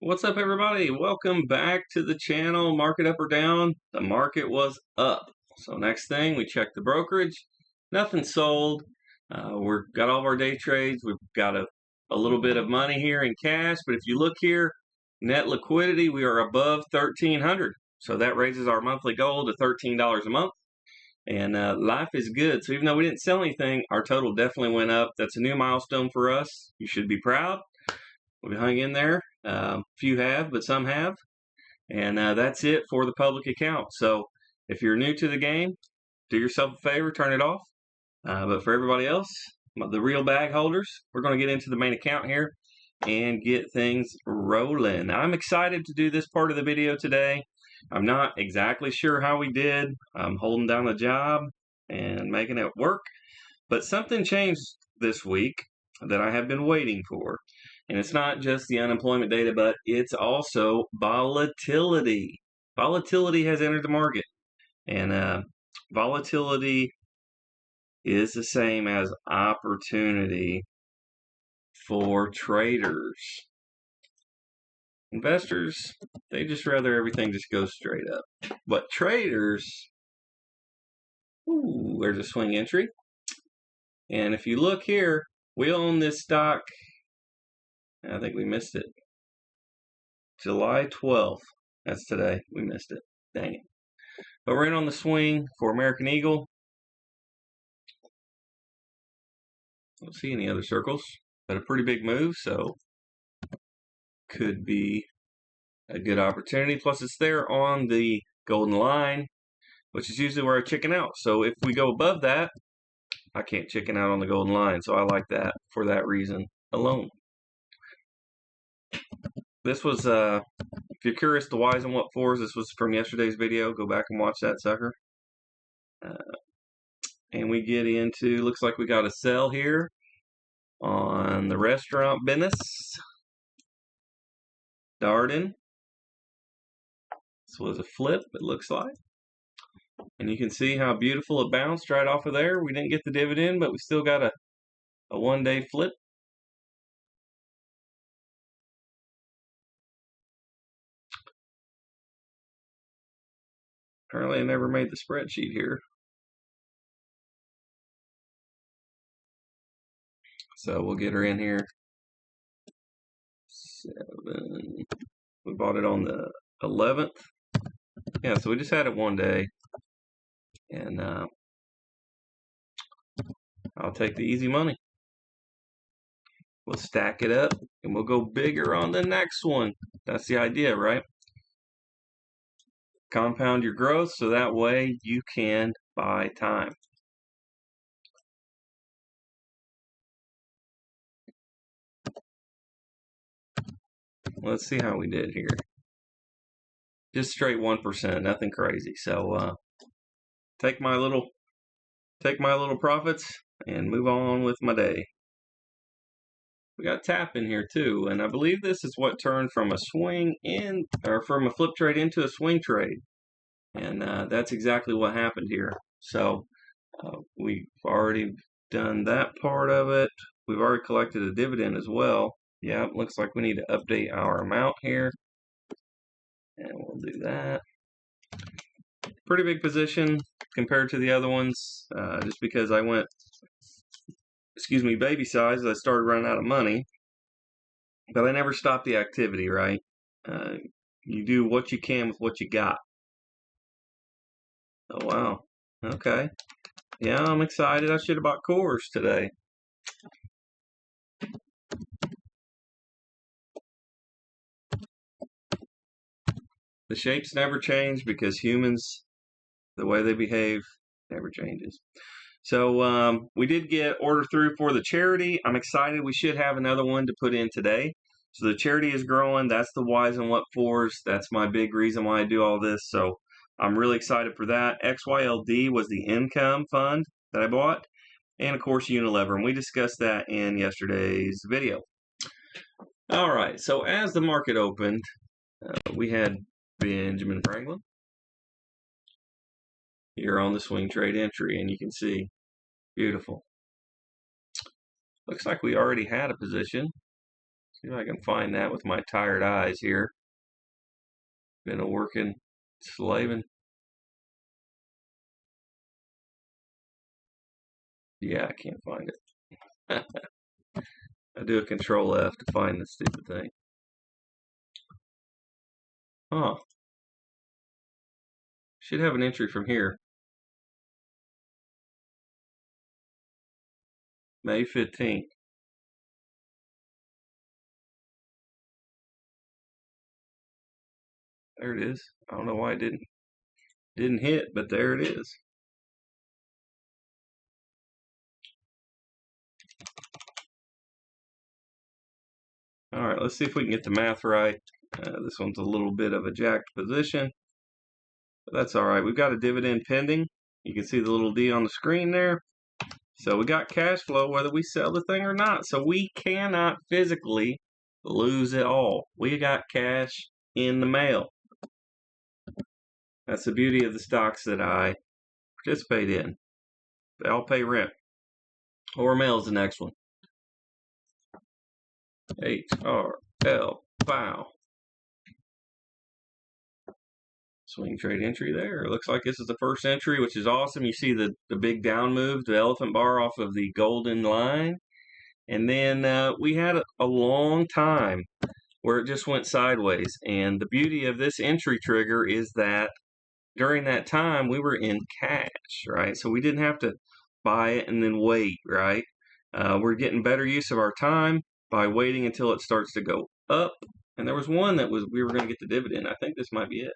What's up, everybody? Welcome back to the channel. Market up or down? The market was up. So next thing, we check the brokerage. Nothing sold. We've got all of our day trades. We've got a little bit of money here in cash. But if you look here, net liquidity, we are above 1,300. So that raises our monthly goal to $13 a month. And life is good. So even though we didn't sell anything, our total definitely went up. That's a new milestone for us. You should be proud. We hung in there. Few have, but some have. And that's it for the public account. So if you're new to the game, do yourself a favor, turn it off. But for everybody else, the real bag holders, we're going to get into the main account here and get things rolling. I'm excited to do this part of the video today. I'm not exactly sure how we did. I'm holding down a job and making it work. But something changed this week that I have been waiting for. And it's not just the unemployment data, but it's also volatility. Volatility has entered the market. And volatility is the same as opportunity for traders. Investors, they just rather everything just go straight up. But traders, ooh, there's a swing entry. And if you look here, we own this stock. I think we missed it. July 12th. That's today. We missed it. Dang it. But we're in on the swing for American Eagle. Don't see any other circles, but a pretty big move, so could be a good opportunity. Plus, it's there on the golden line, which is usually where I chicken out. So if we go above that, I can't chicken out on the golden line. So I like that for that reason alone. This was, if you're curious, the whys and what fors, this was from yesterday's video. Go back and watch that sucker. And we get into, looks like we got a sell here on the restaurant business. Darden. This was a flip, it looks like. And you can see how beautiful it bounced right off of there. We didn't get the dividend, but we still got a one-day flip. Apparently I never made the spreadsheet here. So we'll get her in here. 7. We bought it on the 11th. Yeah, so we just had it one day. And I'll take the easy money. We'll stack it up and we'll go bigger on the next one. That's the idea, right? Compound your growth so that way you can buy time. Let's see how we did here. Just straight 1%, nothing crazy. So take my little profits and move on with my day. We got tap in here too, and I believe this is what turned from a swing in, or from a flip trade into a swing trade. And that's exactly what happened here. So we've already done that part of it. We've already collected a dividend as well. Yeah, it looks like we need to update our amount here. And we'll do that. Pretty big position compared to the other ones, just because I went, baby size, I started running out of money. But I never stopped the activity, right? You do what you can with what you got. Oh, wow. Okay. Yeah, I'm excited. I should have bought cores today. The shapes never change because humans, the way they behave, never changes. So we did get order through for the charity. I'm excited. We should have another one to put in today. So the charity is growing. That's the whys and what fors. That's my big reason why I do all this. So I'm really excited for that. XYLD was the income fund that I bought. And of course Unilever. And we discussed that in yesterday's video. All right. So as the market opened, we had Benjamin Franklin here on the swing trade entry, and you can see, beautiful. Looks like we already had a position. See if I can find that with my tired eyes here. Been a working, slaving. Yeah, I can't find it. I do a Control F to find this stupid thing. Huh. Should have an entry from here. May 15th. There it is. I don't know why it didn't hit, but there it is. All right, let's see if we can get the math right. This one's a little bit of a jacked position, but that's all right. We've got a dividend pending. You can see the little D on the screen there. So we got cash flow whether we sell the thing or not. So we cannot physically lose it all. We got cash in the mail. That's the beauty of the stocks that I participate in. They all pay rent. Or mail's the next one. HRL, wow. Swing trade entry there. It looks like this is the first entry, which is awesome. You see the big down move, the elephant bar off of the golden line. And then we had a long time where it just went sideways. And the beauty of this entry trigger is that during that time, we were in cash, right? So we didn't have to buy it and then wait, right? We're getting better use of our time by waiting until it starts to go up. And there was one that we were going to get the dividend. I think this might be it.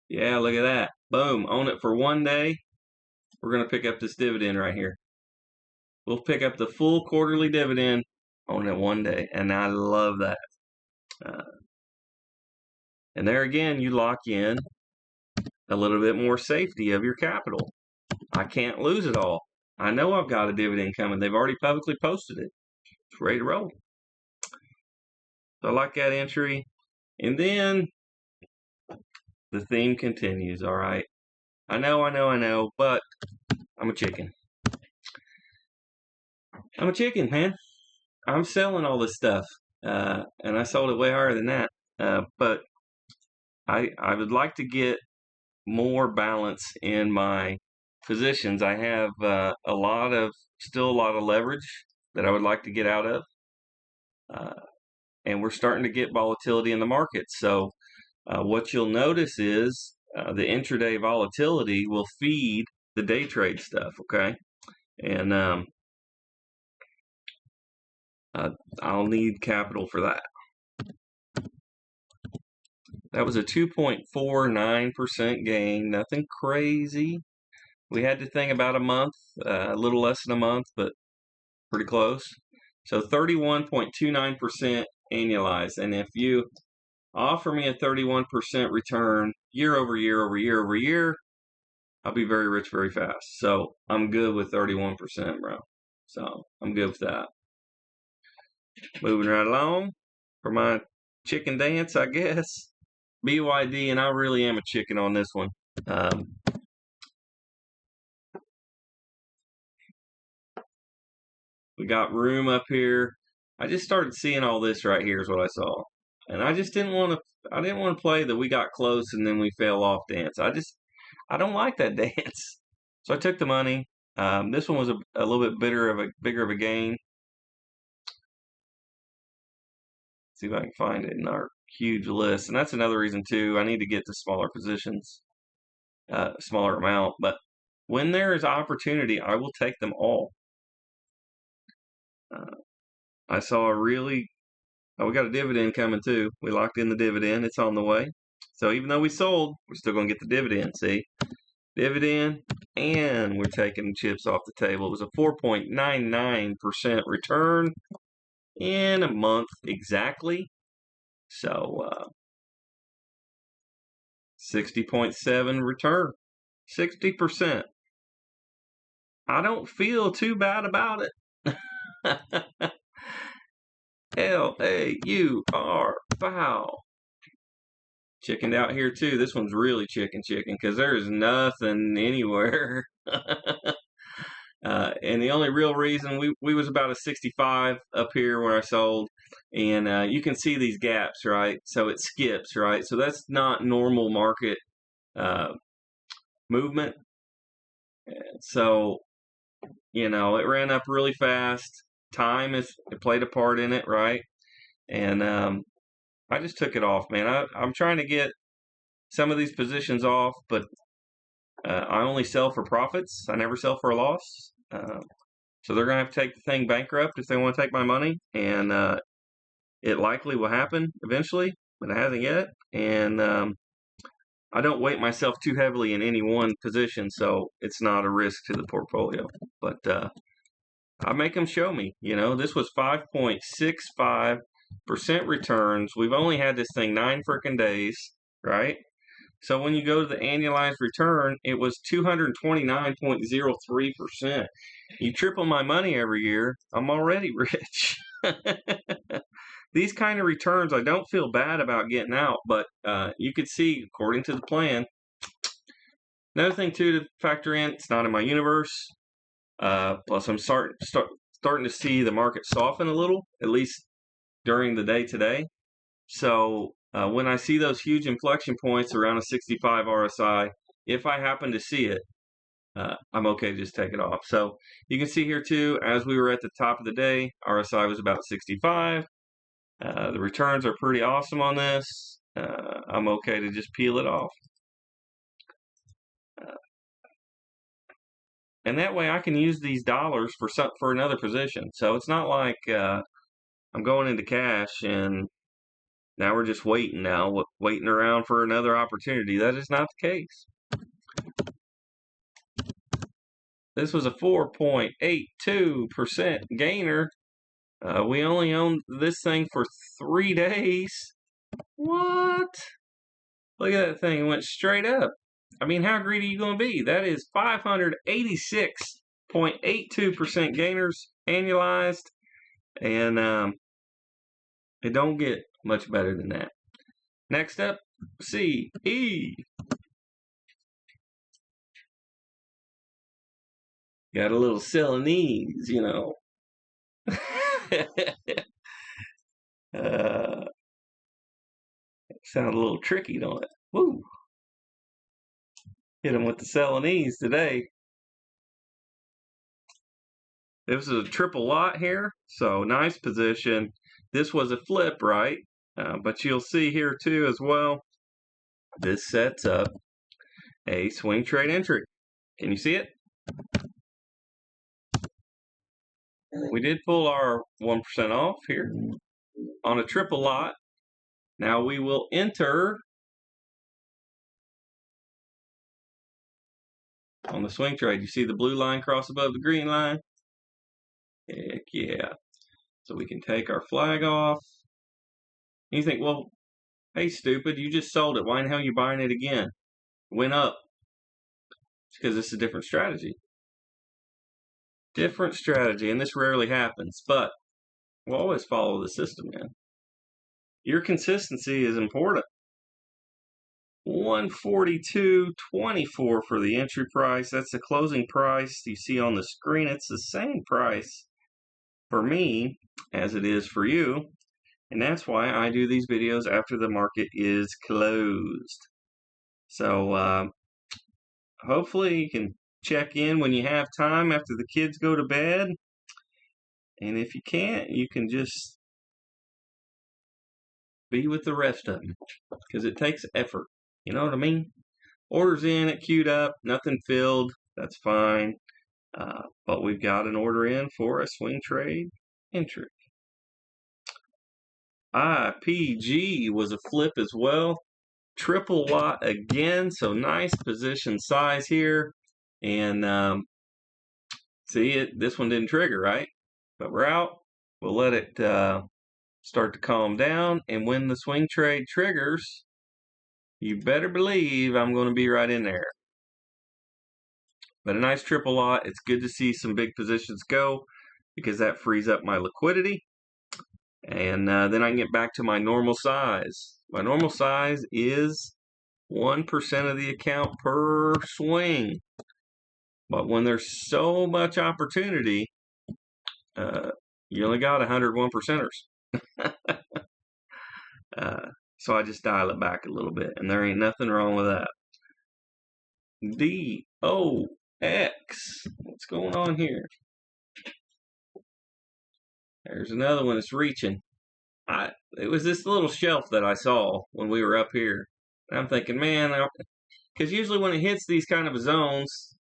Yeah, look at that. Boom. Own it for one day. We're going to pick up this dividend right here. We'll pick up the full quarterly dividend on it one day. And I love that. And there again, you lock in a little bit more safety of your capital. I can't lose it all. I know I've got a dividend coming. They've already publicly posted it. It's ready to roll. So I like that entry. And then the theme continues, all right? I know, but I'm a chicken. I'm a chicken, man. I'm selling all this stuff. And I sold it way higher than that. But I would like to get more balance in my positions. I have still a lot of leverage that I would like to get out of. And we're starting to get volatility in the market. So what you'll notice is the intraday volatility will feed the day trade stuff, okay? And I'll need capital for that. That was a 2.49% gain, nothing crazy. We had to think about a month, a little less than a month, but pretty close. So 31.29% annualized. And if you offer me a 31% return year over year over year over year, I'll be very rich very fast. So I'm good with 31%, bro. So I'm good with that. Moving right along for my chicken dance, I guess. BYD, and I really am a chicken on this one. We got room up here. I just started seeing all this right here is what I saw. And I just didn't want to play the we got close and then we fell off dance. I don't like that dance. So I took the money. This one was a little bit bigger of a gain. See if I can find it in our huge list. And that's another reason too. I need to get to smaller positions, smaller amount. But when there is opportunity, I will take them all. I saw we got a dividend coming too. We locked in the dividend. It's on the way. So even though we sold, we're still going to get the dividend. See? Dividend, and we're taking chips off the table. It was a 4.99% return in a month exactly. So 60.7 return. 60%. I don't feel too bad about it. L-A-U-R, foul. Chickened out here too. This one's really chicken because there is nothing anywhere. And the only real reason we was about a 65 up here where I sold, and you can see these gaps, right? So it skips, right? So that's not normal market uh, movement. So it ran up really fast. Time it played a part in it, right? And I just took it off, man. I'm trying to get some of these positions off, but I only sell for profits. I never sell for a loss. So they're going to have to take the thing bankrupt if they want to take my money. And it likely will happen eventually, but it hasn't yet. And I don't weight myself too heavily in any one position, so it's not a risk to the portfolio. But I make them show me. This was 5.65% returns. We've only had this thing 9 frickin' days, right? So when you go to the annualized return, it was 229.03%. You triple my money every year, I'm already rich. These kind of returns, I don't feel bad about getting out, but you could see, according to the plan. Another thing, too, to factor in, it's not in my universe. Plus, I'm starting to see the market soften a little, at least during the day today. So when I see those huge inflection points around a 65 RSI, if I happen to see it, I'm okay to just take it off. So you can see here too, as we were at the top of the day, RSI was about 65. The returns are pretty awesome on this. I'm okay to just peel it off. And that way I can use these dollars for another position. So it's not like I'm going into cash and now we're just waiting around for another opportunity. That is not the case. This was a 4.82% gainer. We only owned this thing for 3 days. What? Look at that thing. It went straight up. I mean, how greedy are you going to be? That is 586.82% gainers annualized. And it don't get much better than that. Next up, CE. Got a little Celanese, Sound a little tricky, don't it? Woo! Hit him with the Celanese today. This is a triple lot here, so nice position. This was a flip, right? But you'll see here too as well, this sets up a swing trade entry. Can you see it? We did pull our 1% off here on a triple lot. Now we will enter on the swing trade. You see the blue line cross above the green line? Heck yeah. So we can take our flag off. And you think, well, hey, stupid, you just sold it. Why in the hell are you buying it again? Went up. It's because it's a different strategy. Different strategy, and this rarely happens, but we'll always follow the system, man. Your consistency is important. 142.24 for the entry price. That's the closing price you see on the screen. It's the same price for me as it is for you. And that's why I do these videos after the market is closed. So hopefully you can check in when you have time after the kids go to bed. And if you can't, you can just be with the rest of them. Because it takes effort. You know what I mean? Orders in, it queued up, nothing filled. That's fine. But we've got an order in for a swing trade entry. IPG was a flip as well. Triple lot again, so nice position size here. And see it, this one didn't trigger, right? But we're out. We'll let it start to calm down. And when the swing trade triggers, you better believe I'm going to be right in there. But a nice triple lot. It's good to see some big positions go because that frees up my liquidity. And then I can get back to my normal size. My normal size is 1% of the account per swing. But when there's so much opportunity, you only got 101 percenters. So I just dial it back a little bit, and there ain't nothing wrong with that. DOX. What's going on here? There's another one that's reaching. It was this little shelf that I saw when we were up here. And I'm thinking, man, because usually when it hits these kind of zones,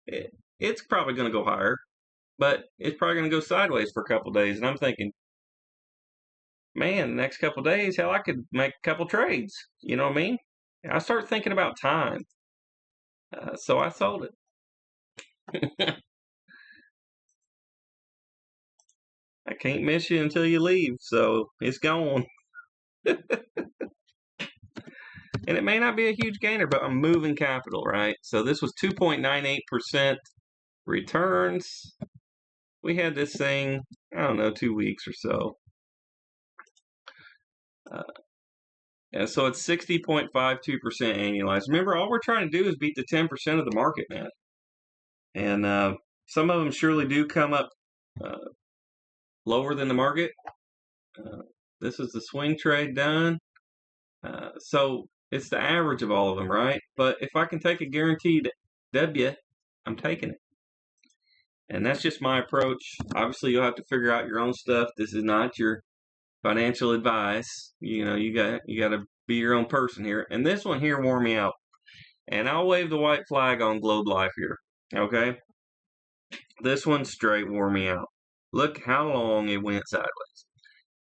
it's probably going to go higher, but it's probably going to go sideways for a couple days. And I'm thinking, man, the next couple days, hell, I could make a couple trades. You know what I mean? I start thinking about time. So I sold it. I can't miss you until you leave, so it's gone. And it may not be a huge gainer, but I'm moving capital, right? So this was 2.98% returns. We had this thing, I don't know, 2 weeks or so. And so it's 60.52% annualized. Remember, all we're trying to do is beat the 10% of the market, man. And some of them surely do come up lower than the market. This is the swing trade done. So it's the average of all of them, right? But if I can take a guaranteed W, I'm taking it. And that's just my approach. Obviously, you'll have to figure out your own stuff. This is not your financial advice. You know, you got to be your own person here. And this one here wore me out. And I'll wave the white flag on Globe Life here. Okay? This one straight wore me out. Look how long it went sideways.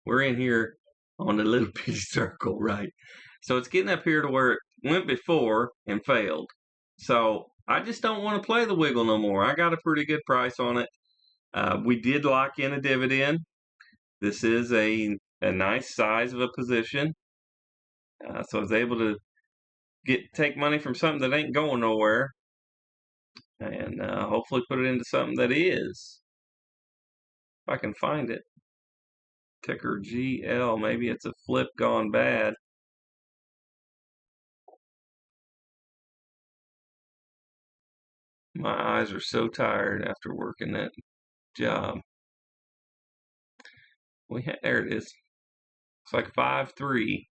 We're in here on the little bitty circle, right? So it's getting up here to where it went before and failed. So I just don't want to play the wiggle no more. I got a pretty good price on it. We did lock in a dividend. This is a nice size of a position. So I was able to take money from something that ain't going nowhere and hopefully put it into something that is. If I can find it. Ticker GL. Maybe it's a flip gone bad. My eyes are so tired after working that job. There it is. It's like 5.3.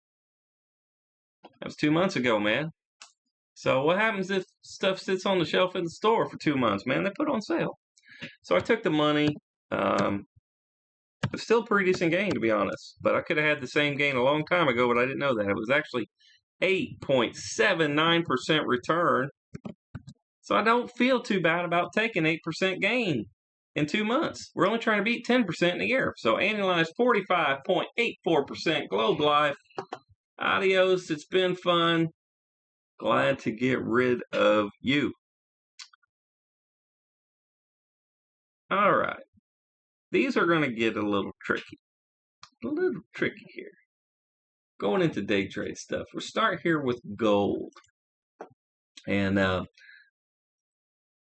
That was 2 months ago, man. So what happens if stuff sits on the shelf in the store for 2 months, man? They put it on sale. So I took the money. It's still a pretty decent gain, to be honest. But I could have had the same gain a long time ago, but I didn't know that. It was actually 8.79% return. So I don't feel too bad about taking 8% gain in 2 months. We're only trying to beat 10% in a year. So annualized 45.84% Globe Life. Adios. It's been fun. Glad to get rid of you. All right. These are going to get a little tricky. A little tricky here. Going into day trade stuff. We'll start here with gold. And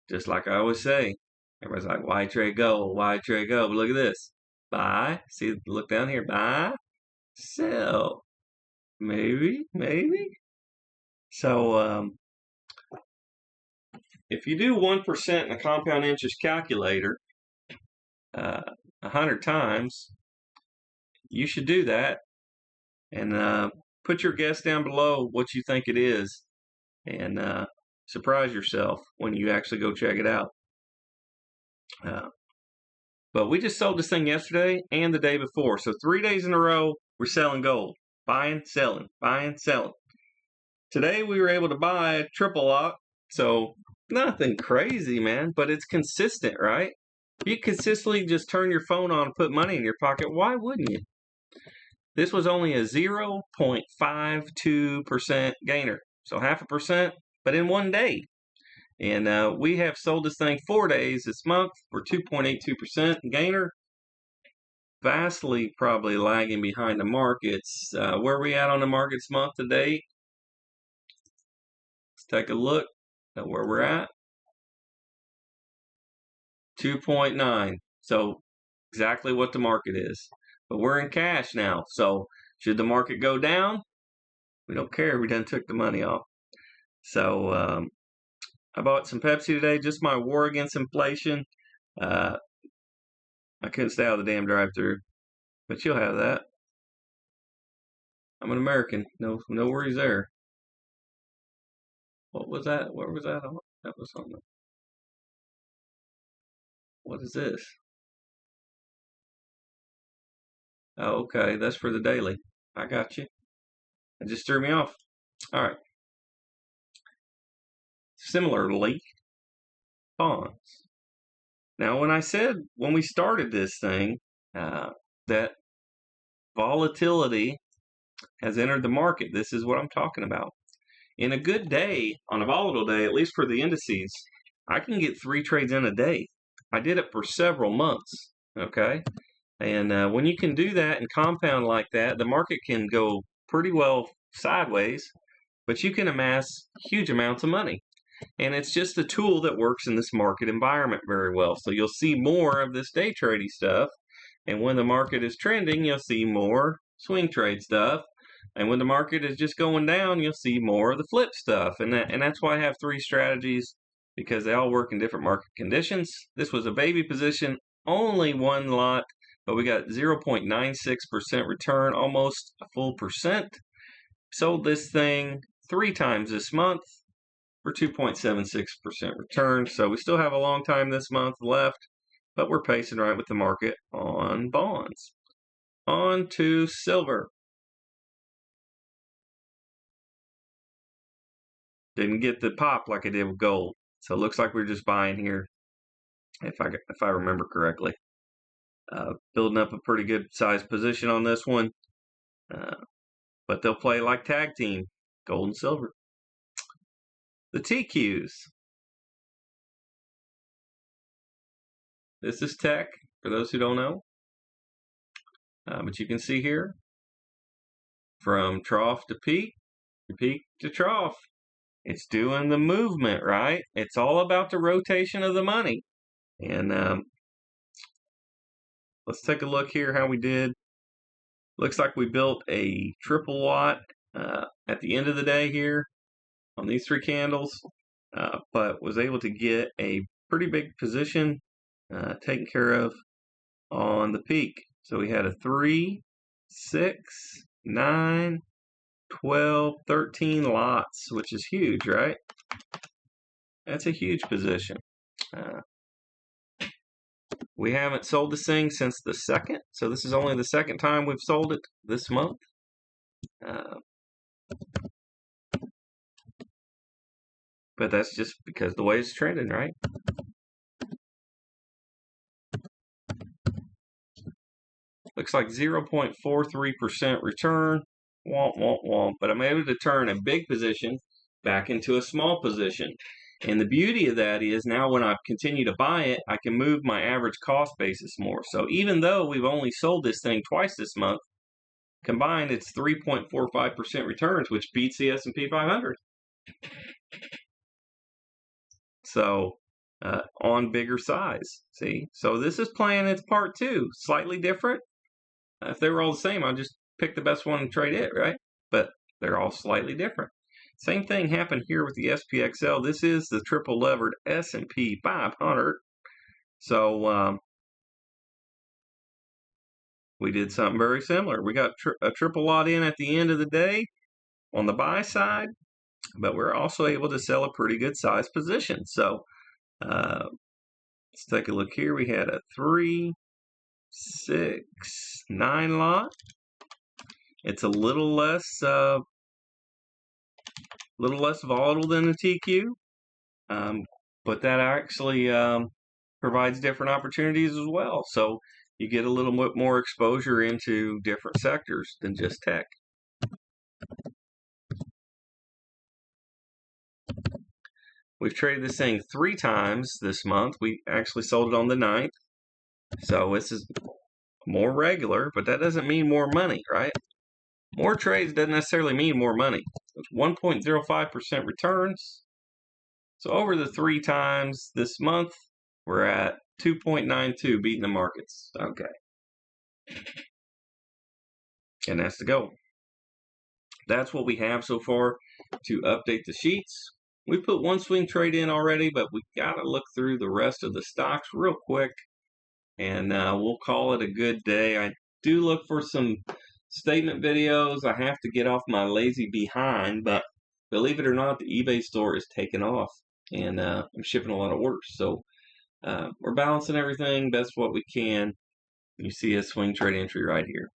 just like I always say, everybody's like, why trade gold? Why trade gold? But look at this. Buy. See, look down here. Buy. Sell. Maybe. So if you do 1% in a compound interest calculator 100 times, you should do that. And put your guess down below what you think it is. And surprise yourself when you actually go check it out. But we just sold this thing yesterday and the day before. So 3 days in a row, we're selling gold. Buying, selling, buying, selling. Today we were able to buy a triple lock. So nothing crazy, man, but it's consistent, right? If you consistently just turn your phone on and put money in your pocket, why wouldn't you? This was only a 0.52% gainer. So 0.5%, but in 1 day. And we have sold this thing 4 days this month for 2.82% gainer. Vastly probably lagging behind the markets. Where are we at on the markets month to date? Let's take a look at where we're at. 2.9. So exactly what the market is. But we're in cash now. So should the market go down, we don't care. We done took the money off. So I bought some Pepsi today, just my war against inflation. I couldn't stay out of the damn drive-thru, but you'll have that. I'm an American. No worries there. What was that? Where was that on? That was on the. What is this? Oh, okay. That's for the daily. I got you. It just threw me off. All right. Similarly, bonds. Now, when we started this thing, that volatility has entered the market, this is what I'm talking about. In a good day, on a volatile day, at least for the indices, I can get 3 trades in a day. I did it for several months, okay? And when you can do that and compound like that, the market can go pretty well sideways, but you can amass huge amounts of money. And it's just a tool that works in this market environment very well. So you'll see more of this day trading stuff. And when the market is trending, you'll see more swing trade stuff. And when the market is just going down, you'll see more of the flip stuff. And that's why I have 3 strategies, because they all work in different market conditions. This was a baby position, only 1 lot, but we got 0.96% return, almost a full percent. Sold this thing 3 times this month for 2.76% return. So we still have a long time this month left, but we're pacing right with the market on bonds. On to silver. Didn't get the pop like I did with gold. So it looks like we're just buying here, if I remember correctly. Building up a pretty good sized position on this one. But they'll play like tag team, gold and silver. The TQs. This is tech, for those who don't know. But you can see here, from trough to peak to trough. It's doing the movement, right? It's all about the rotation of the money. And let's take a look here how we did. Looks like we built a triple lot at the end of the day here on these 3 candles, but was able to get a pretty big position taken care of on the peak. So we had a 3, 6, 9, 12, 13 lots, which is huge, right? That's a huge position. We haven't sold this thing since the 2nd, so this is only the 2nd time we've sold it this month. But that's just because the way it's trending, right? Looks like 0.43% return. Womp, womp, womp. But I'm able to turn a big position back into a small position. And the beauty of that is now when I continue to buy it, I can move my average cost basis more. So even though we've only sold this thing twice this month, combined it's 3.45% returns, which beats the S&P 500. So on bigger size, see? So this is playing its part too, slightly different. If they were all the same, I'd just pick the best one and trade it, right? But they're all slightly different. Same thing happened here with the SPXL. This is the triple levered S&P 500. So we did something very similar. We got a triple lot in at the end of the day on the buy side, but we're also able to sell a pretty good size position. So let's take a look here. We had a 3, 6, 9 lot. It's a little less volatile than the TQ, but that actually provides different opportunities as well. So you get a little bit more exposure into different sectors than just tech. We've traded this thing 3 times this month. We actually sold it on the 9th. So this is more regular, but that doesn't mean more money, right? More trades doesn't necessarily mean more money. It's 1.05% returns. So over the 3 times this month, we're at 2.92, beating the markets. Okay. And that's the goal. That's what we have so far to update the sheets. We put one swing trade in already, but we got to look through the rest of the stocks real quick, and we'll call it a good day. I do look for some statement videos. I have to get off my lazy behind, but believe it or not, the eBay store is taking off, and I'm shipping a lot of orders. So we're balancing everything best what we can. You see a swing trade entry right here.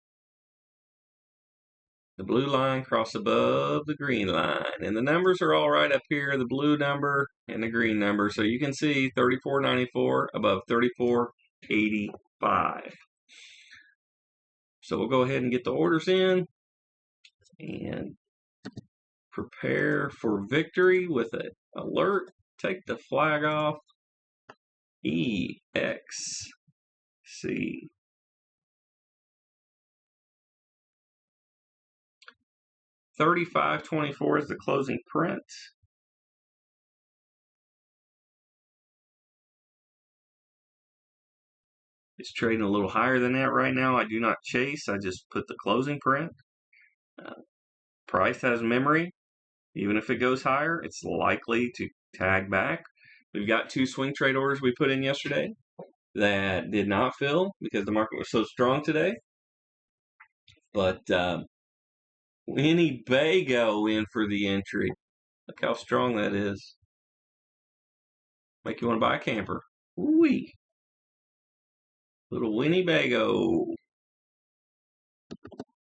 The blue line cross above the green line, and the numbers are all right up here, the blue number and the green number. So you can see 34.94 above 34.85. So we'll go ahead and get the orders in and prepare for victory with an alert. Take the flag off. EXC. 35.24 is the closing print. It's trading a little higher than that right now. I do not chase. I just put the closing print. Price has memory. Even if it goes higher, it's likely to tag back. We've got 2 swing trade orders we put in yesterday that did not fill because the market was so strong today. But Winnebago in for the entry. Look how strong that is. Make you want to buy a camper. Ooh-wee. Little Winnebago.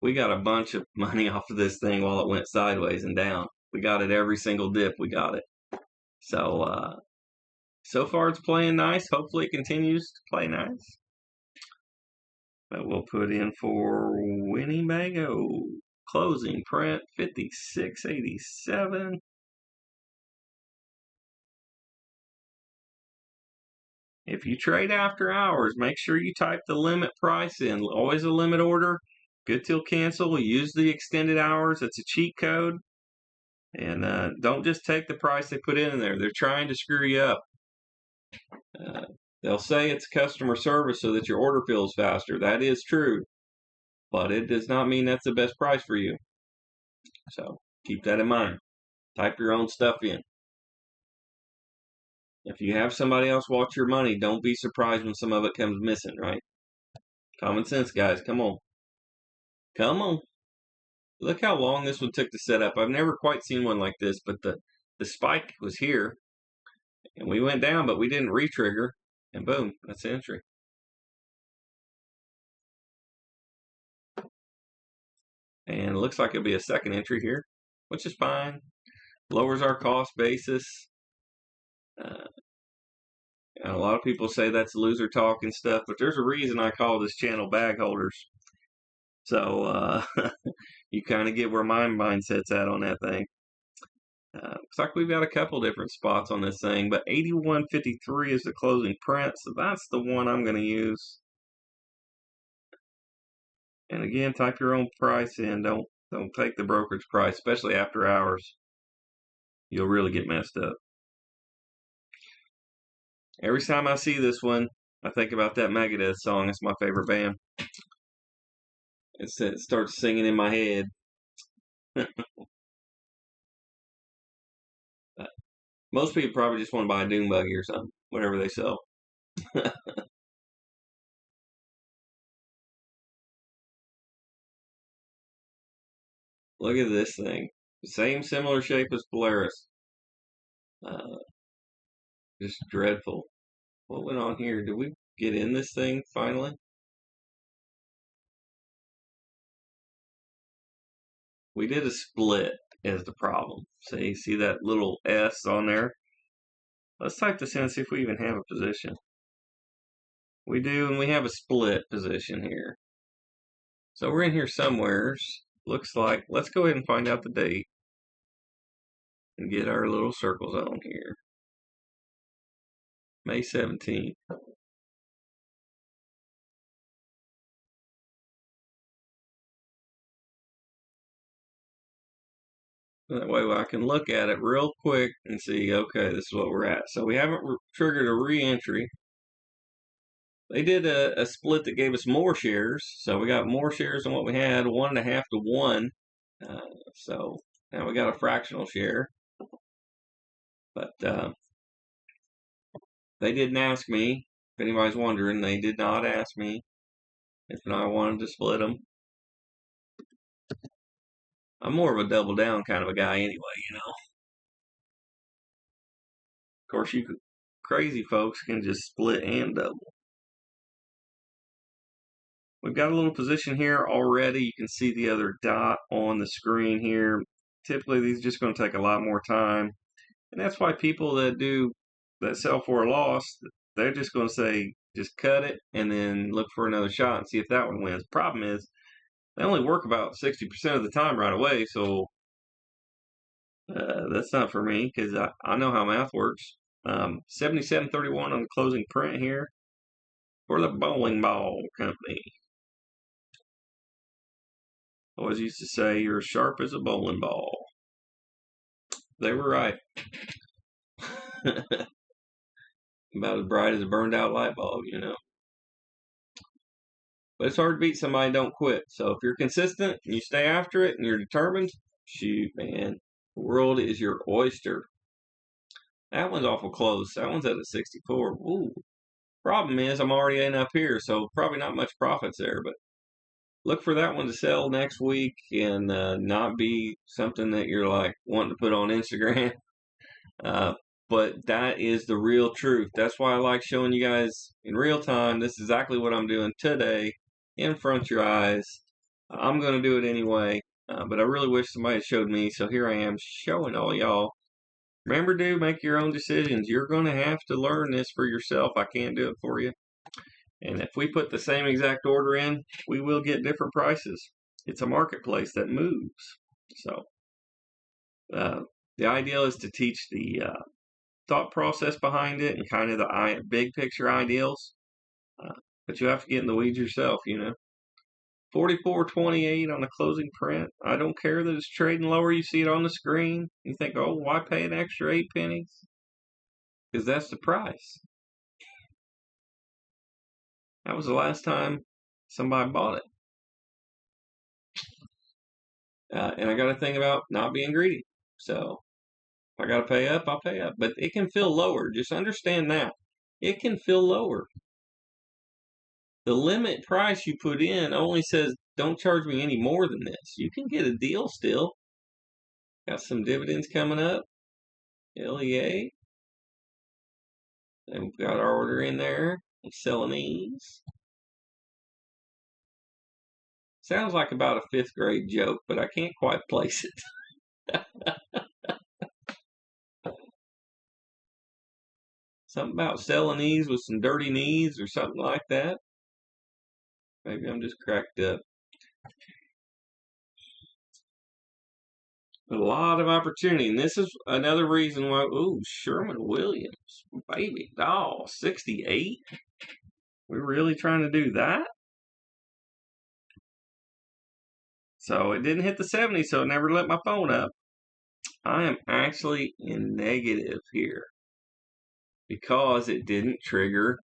We got a bunch of money off of this thing while it went sideways and down. We got it every single dip. We got it. So, so far it's playing nice. Hopefully it continues to play nice. But we'll put in for Winnebago. Closing print 56.87. If you trade after hours, make sure you type the limit price in. Always a limit order. Good till cancel. Use the extended hours. It's a cheat code. And don't just take the price they put in there. They're trying to screw you up. They'll say it's customer service so that your order fills faster. That is true. But it does not mean that's the best price for you. So keep that in mind. Type your own stuff in. If you have somebody else watch your money, don't be surprised when some of it comes missing, right? Common sense, guys. Come on. Come on. Look how long this one took to set up. I've never quite seen one like this, but the spike was here. And we went down, but we didn't re-trigger. And boom, that's the entry. And it looks like it'll be a second entry here, which is fine. Lowers our cost basis. And a lot of people say that's loser talk and stuff, but there's a reason I call this channel Bag Holders. So you kind of get where my mindset's at on that thing. Looks like we've got a couple different spots on this thing, but 81.53 is the closing print, so that's the one I'm going to use. And again, type your own price in. Don't take the brokerage price, especially after hours. You'll really get messed up. Every time I see this one, I think about that Megadeth song. It's my favorite band. It starts singing in my head. Most people probably just want to buy a dune buggy or something, whatever they sell. Look at this thing. Same similar shape as Polaris. Just dreadful. What went on here? Did we get in this thing finally? We did a split is the problem. See that little S on there? Let's type this in and see if we even have a position. We do, and we have a split position here. So we're in here somewheres. Looks like, let's go ahead and find out the date and get our little circles on here. May 17th. That way I can look at it real quick and see, okay, this is what we're at. So we haven't triggered a re-entry. They did a split that gave us more shares. So we got more shares than what we had, 1.5 to 1. So now we got a fractional share. But they didn't ask me. If anybody's wondering, they did not ask me if I wanted to split them. I'm more of a double down kind of a guy anyway. Of course, crazy folks can just split and double. We've got a little position here already. You can see the other dot on the screen here. Typically, these are just going to take a lot more time. And that's why people that sell for a loss, they're just going to say, just cut it and then look for another shot and see if that one wins. Problem is, they only work about 60% of the time right away. So that's not for me because I know how math works. 77.31 on the closing print here for the bowling ball company. Always used to say, you're as sharp as a bowling ball. They were right. About as bright as a burned out light bulb, But it's hard to beat somebody don't quit. So if you're consistent and you stay after it and you're determined, shoot, man, the world is your oyster. That one's awful close. That one's at a 64. Ooh. Problem is, I'm already in up here, so probably not much profits there. But look for that one to sell next week and not be something that you're like wanting to put on Instagram. But that is the real truth. That's why I like showing you guys in real time. This is exactly what I'm doing today in front of your eyes. I'm going to do it anyway, but I really wish somebody had showed me. So here I am showing all y'all. Remember, make your own decisions. You're going to have to learn this for yourself. I can't do it for you. And if we put the same exact order in, we will get different prices. It's a marketplace that moves. So the ideal is to teach the thought process behind it and kind of the big picture ideals. But you have to get in the weeds yourself, 44.28 on the closing print. I don't care that it's trading lower. You see it on the screen. You think, oh, why pay an extra 8 pennies? Because that's the price. That was the last time somebody bought it. And I got to think about not being greedy. So if I got to pay up, I'll pay up. But it can feel lower. Just understand that. It can feel lower. The limit price you put in only says, don't charge me any more than this. You can get a deal still. Got some dividends coming up. LEA. And we've got our order in there. I'm selling these. Sounds like about a 5th grade joke, but I can't quite place it. Something about selling these with some dirty knees or something like that. Maybe I'm just cracked up. A lot of opportunity. And this is another reason why, ooh, Sherwin-Williams, baby doll, 68. We're really trying to do that? So it didn't hit the 70, so it never lit my phone up. I am actually in negative here because it didn't trigger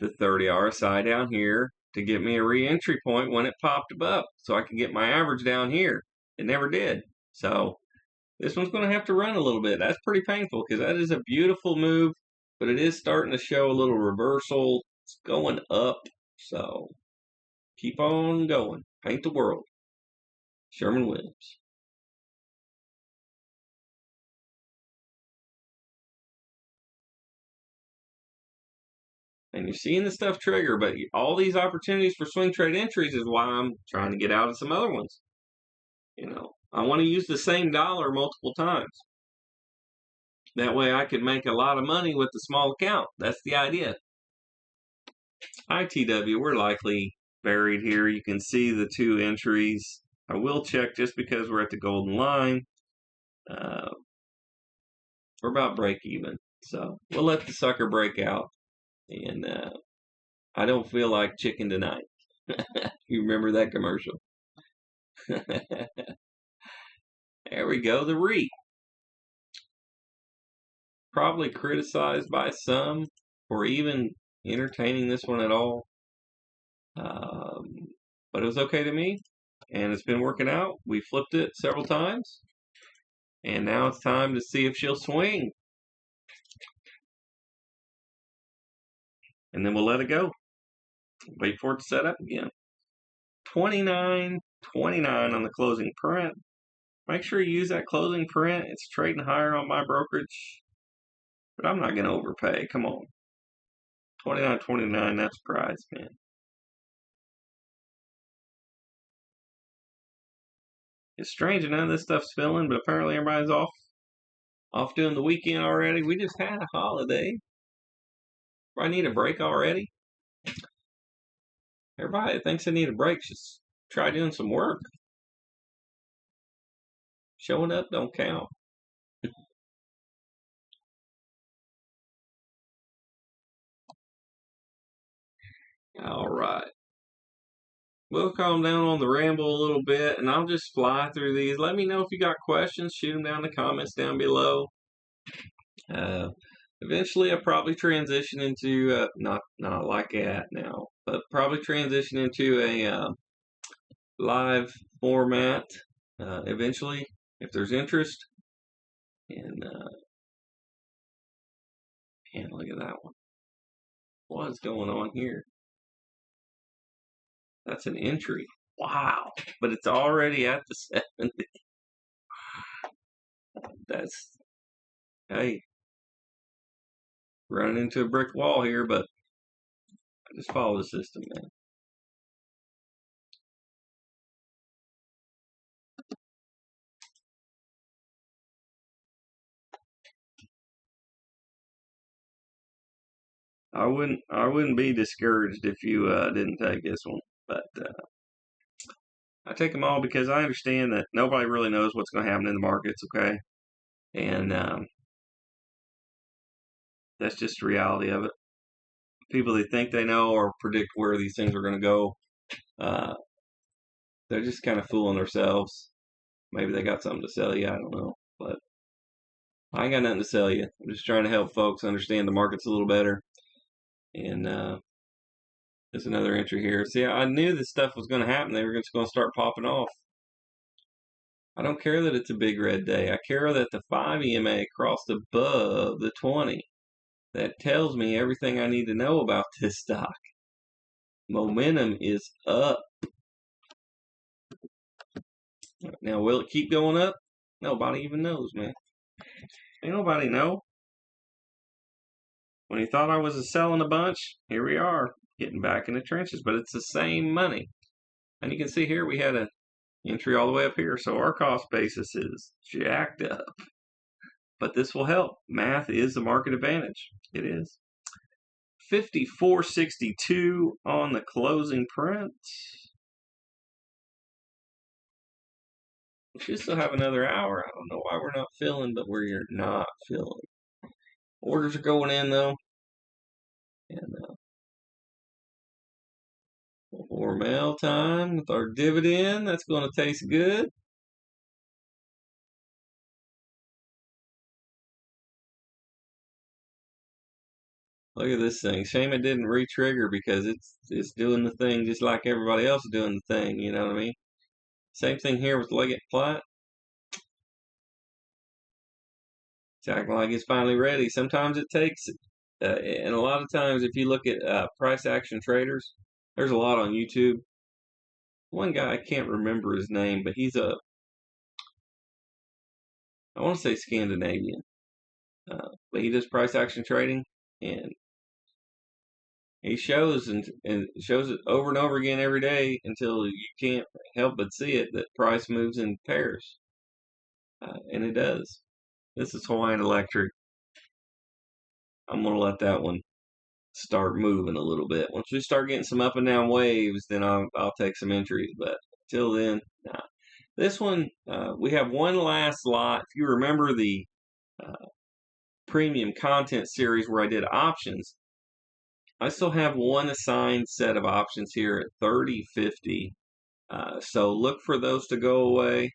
the 30 RSI down here to get me a re-entry point when it popped above so I could get my average down here. It never did. So this one's going to have to run a little bit. That's pretty painful because that is a beautiful move, but it is starting to show a little reversal. It's going up. So keep on going. Paint the world. Sherwin-Williams. And you're seeing the stuff trigger, but all these opportunities for swing trade entries is why I'm trying to get out of some other ones. I want to use the same dollar multiple times. That way I could make a lot of money with the small account. That's the idea. ITW, we're likely buried here. You can see the 2 entries. I will check just because we're at the golden line. We're about break even. So we'll let the sucker break out. And I don't feel like chicken tonight. You remember that commercial? There we go, the REIT. Probably criticized by some for even entertaining this one at all. But it was okay to me, and it's been working out. We flipped it several times, and now it's time to see if she'll swing. and then we'll let it go. Wait for it to set up again. 29.29 on the closing print. Make sure you use that closing print. It's trading higher on my brokerage, but I'm not going to overpay. Come on. 29.29, that's price, man. It's strange none of this stuff's filling, but apparently everybody's off doing the weekend already. We just had a holiday. I need a break already. Everybody that thinks they need a break should try doing some work. Showing up don't count. All right. We'll calm down on the ramble a little bit, and I'll just fly through these. Let me know if you got questions. Shoot them down in the comments down below. Eventually, I'll probably transition into not like that now, but probably transition into a live format eventually, if there's interest. And look at that one. What's going on here? That's an entry. Wow. But it's already at the 70. That's, hey, running into a brick wall here, but I just follow the system, man. I wouldn't be discouraged if you didn't take this one, but I take them all because I understand that nobody really knows what's going to happen in the markets, okay? And that's just the reality of it. People that think they know or predict where these things are going to go, they're just kind of fooling themselves. Maybe they got something to sell you, I don't know. But I ain't got nothing to sell you. I'm just trying to help folks understand the markets a little better. And there's another entry here. See, I knew this stuff was going to happen. They were just going to start popping off. I don't care that it's a big red day. I care that the 5 EMA crossed above the 20. That tells me everything I need to know about this stock. Momentum is up. Now, will it keep going up? Nobody even knows, man. Ain't nobody know. When you thought I was selling a bunch, here we are, getting back in the trenches, but it's the same money. And you can see here we had an entry all the way up here, so our cost basis is jacked up. But this will help. Math is the market advantage. It is. 54.62 on the closing print. We should still have another hour. I don't know why we're not filling, but we're not filling. Orders are going in though. And more mail time with our dividend. That's going to taste good. Look at this thing. Shame it didn't re-trigger because it's doing the thing just like everybody else is doing the thing. You know what I mean? Same thing here with Leggett Platt. It's acting like it's finally ready. Sometimes it takes, and a lot of times if you look at price action traders, there's a lot on YouTube. One guy, I can't remember his name, but he's I want to say Scandinavian, but he does price action trading, and he shows and shows it over and over again every day until you can't help but see it that price moves in pairs, and it does. This is Hawaiian Electric. I'm gonna let that one start moving a little bit. Once we start getting some up and down waves, then I'll take some entries. But till then, nah. This one, we have one last lot. If you remember the premium content series where I did options, I still have one assigned set of options here at 30.50. So look for those to go away,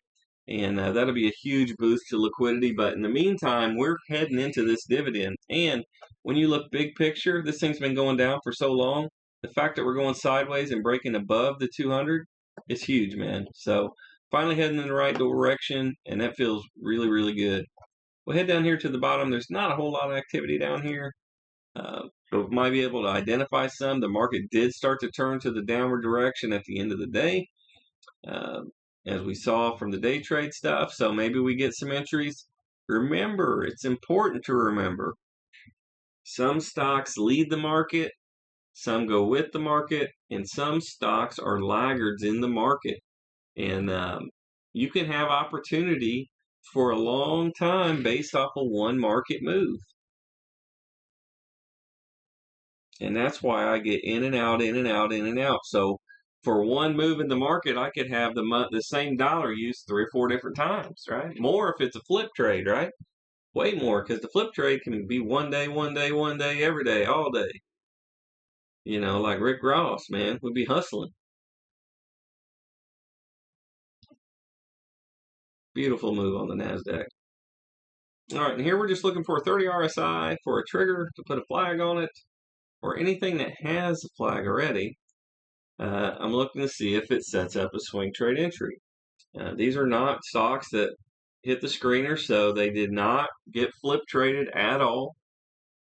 and that'll be a huge boost to liquidity. But in the meantime, we're heading into this dividend. And when you look big picture, this thing's been going down for so long. The fact that we're going sideways and breaking above the 200 is huge, man. So finally heading in the right direction, and that feels really, really good. We'll head down here to the bottom. There's not a whole lot of activity down here. So we might be able to identify some. The market did start to turn to the downward direction at the end of the day, as we saw from the day trade stuff. So maybe we get some entries. Remember, it's important to remember, some stocks lead the market, some go with the market, and some stocks are laggards in the market. And you can have opportunity for a long time based off of one market move. And that's why I get in and out, in and out, in and out. So for one move in the market, I could have the same dollar used 3 or 4 different times, right? More if it's a flip trade, right? Way more, because the flip trade can be one day, every day, all day. You know, like Rick Ross, man, we'd be hustling. Beautiful move on the NASDAQ. All right, and here we're just looking for a 30 RSI for a trigger to put a flag on it, or anything that has a flag already. I'm looking to see if it sets up a swing trade entry. These are not stocks that hit the screener, so they did not get flip traded at all.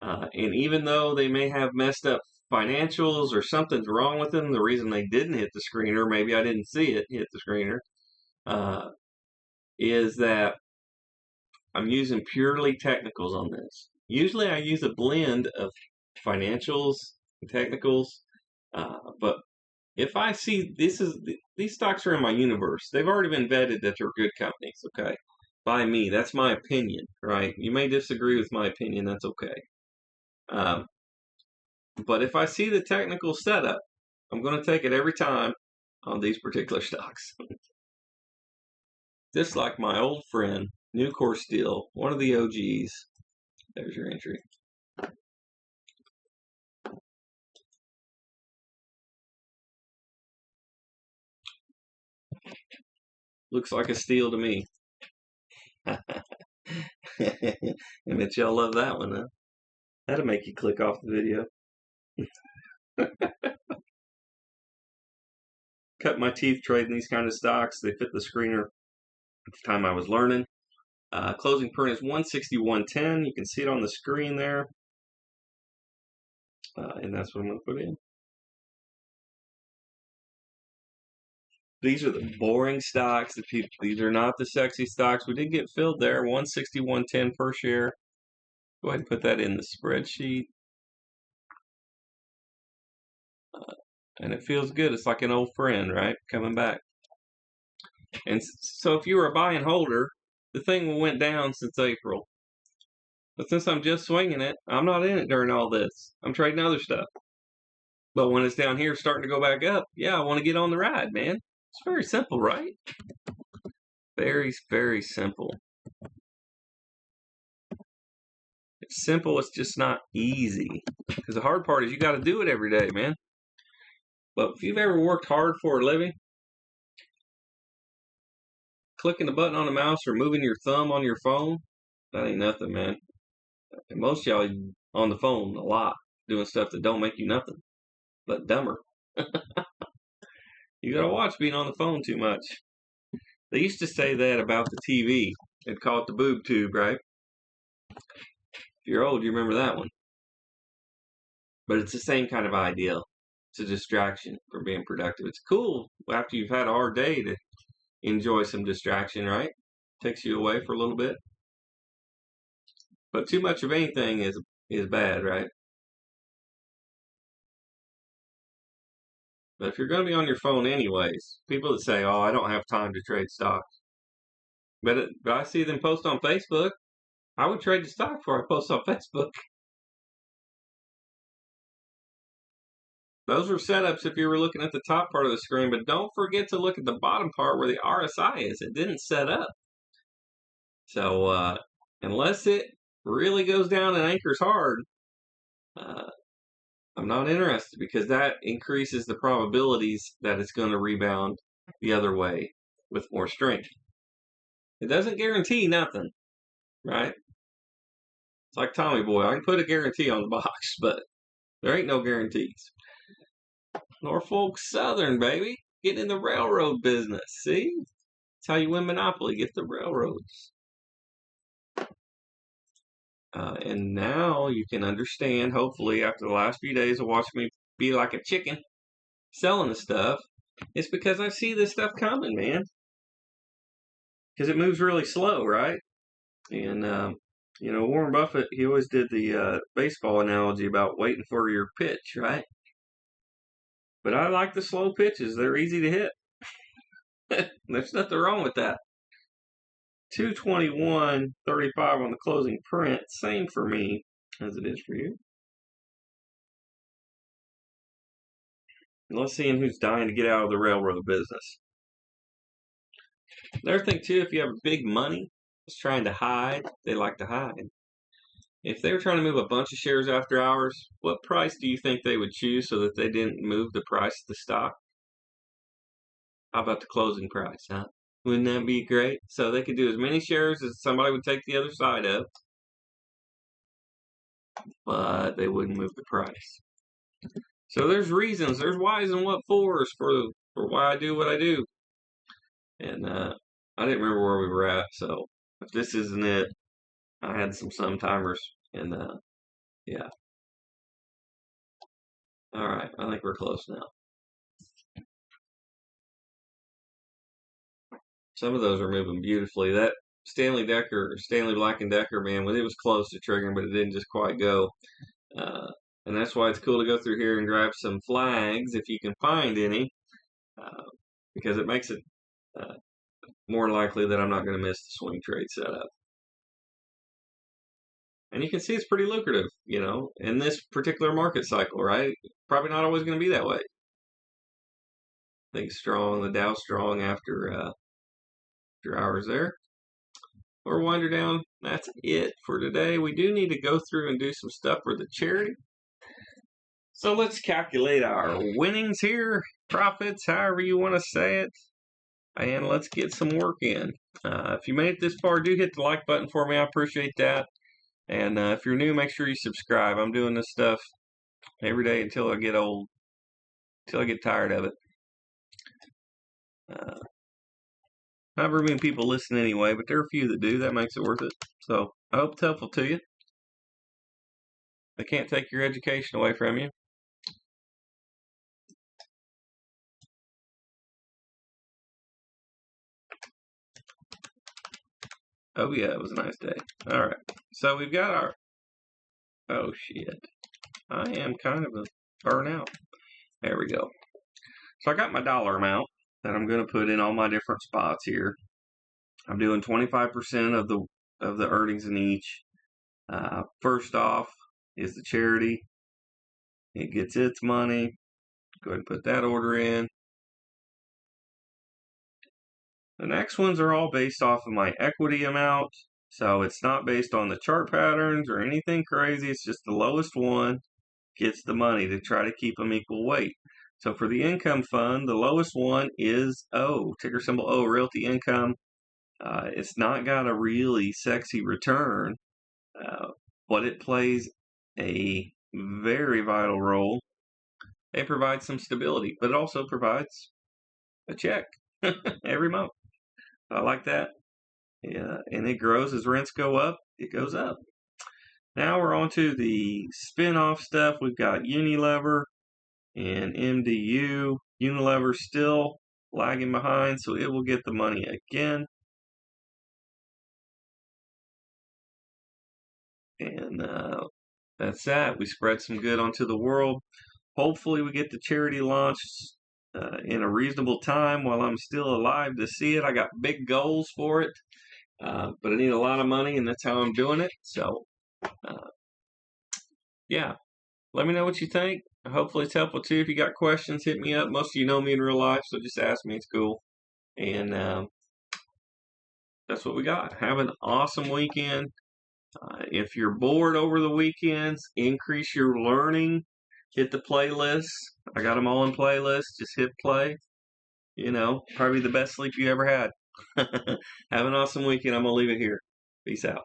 And even though they may have messed up financials or something's wrong with them, the reason they didn't hit the screener, maybe I didn't see it hit the screener, is that I'm using purely technicals on this. Usually I use a blend of financials and technicals, but if I see these stocks are in my universe, they've already been vetted that they're good companies, okay? By me, that's my opinion, right? You may disagree with my opinion, that's okay. But if I see the technical setup, I'm going to take it every time on these particular stocks. Just like my old friend, Nucor Steel, one of the OGs. There's your entry. Looks like a steal to me. I bet y'all love that one, huh? That'll make you click off the video. Cut my teeth trading these kind of stocks. They fit the screener at the time I was learning. Closing print is 161.10. You can see it on the screen there. And that's what I'm going to put in. These are the boring stocks. These are not the sexy stocks. We did get filled there. 161.10 per share. Go ahead and put that in the spreadsheet. And it feels good. It's like an old friend, right? Coming back. And so if you were a buy and holder, the thing went down since April. But since I'm just swinging it, I'm not in it during all this. I'm trading other stuff. But when it's down here starting to go back up, yeah, I want to get on the ride, man. It's very simple, right? Very, very simple. It's simple, it's just not easy. Because the hard part is you got to do it every day, man. But if you've ever worked hard for a living, clicking the button on the mouse or moving your thumb on your phone, that ain't nothing, man. And most y'all on the phone a lot, doing stuff that don't make you nothing, but dumber. You gotta watch being on the phone too much. They used to say that about the TV. They'd call it the boob tube, right? If you're old, you remember that one. But it's the same kind of idea. It's a distraction from being productive. It's cool after you've had a hard day to enjoy some distraction, right? Takes you away for a little bit. But too much of anything is bad, right? But if you're going to be on your phone anyways, people that say, oh, I don't have time to trade stocks. But I see them post on Facebook. I would trade the stock before I post on Facebook. Those are setups if you were looking at the top part of the screen, but don't forget to look at the bottom part where the RSI is. It didn't set up. So unless it really goes down and anchors hard, I'm not interested because that increases the probabilities that it's going to rebound the other way with more strength. It doesn't guarantee nothing, right? It's like Tommy Boy. I can put a guarantee on the box, but there ain't no guarantees. Norfolk Southern, baby. Getting in the railroad business. See? That's how you win Monopoly. Get the railroads. And now you can understand, hopefully, after the last few days of watching me be like a chicken selling the stuff, it's because I see this stuff coming, man. Because it moves really slow, right? And, Warren Buffett, he always did the baseball analogy about waiting for your pitch, right? But I like the slow pitches. They're easy to hit. There's nothing wrong with that. 221.35 on the closing print. Same for me as it is for you. And let's see who's dying to get out of the railroad business. Another thing, too, if you have big money that's trying to hide, they like to hide. If they were trying to move a bunch of shares after hours, what price do you think they would choose so that they didn't move the price of the stock? How about the closing price, huh? Wouldn't that be great? So they could do as many shares as somebody would take the other side of, but they wouldn't move the price. So there's reasons, there's whys and what fors for why I do what I do. And I didn't remember where we were at, so if this isn't it, I had some timers, and yeah. All right, I think we're close now. Some of those are moving beautifully. That Stanley Black & Decker, man, it was close to triggering, but it didn't just quite go. And that's why it's cool to go through here and grab some flags if you can find any, because it makes it more likely that I'm not going to miss the swing trade setup. And you can see it's pretty lucrative, in this particular market cycle, right? Probably not always going to be that way. I think strong, the Dow's strong after hours there. Or winder down. That's it for today. We do need to go through and do some stuff for the charity. So let's calculate our winnings here, profits, however you want to say it. And let's get some work in. If you made it this far, do hit the like button for me. I appreciate that. And if you're new, make sure you subscribe. I'm doing this stuff every day until I get old, until I get tired of it. Not very many people listen anyway, but there are a few that do. That makes it worth it. So I hope it's helpful to you. They can't take your education away from you. Oh yeah, it was a nice day. All right, so we've got our. Oh shit, I am kind of a burnout. There we go. So I got my dollar amount that I'm going to put in all my different spots here. I'm doing 25% of the earnings in each. First off is the charity. It gets its money. Go ahead and put that order in. The next ones are all based off of my equity amount. So it's not based on the chart patterns or anything crazy. It's just the lowest one gets the money to try to keep them equal weight. So for the income fund, the lowest one is O, ticker symbol O, Realty Income. It's not got a really sexy return, but it plays a very vital role. It provides some stability, but it also provides a check every month. I like that. Yeah, and it grows as rents go up, it goes up. Now we're on to the spin-off stuff. We've got Unilever and MDU. Unilever still lagging behind, so it will get the money again. And that's that. We spread some good onto the world. Hopefully we get the charity launched in a reasonable time while I'm still alive to see it. I got big goals for it, but I need a lot of money, and that's how I'm doing it. So, yeah, let me know what you think. Hopefully it's helpful too. If you got questions, hit me up. Most of you know me in real life, so just ask me. It's cool. And that's what we got. Have an awesome weekend. If you're bored over the weekends, increase your learning. Hit the playlist. I got them all in playlist. Just hit play. Probably the best sleep you ever had. Have an awesome weekend. I'm going to leave it here. Peace out.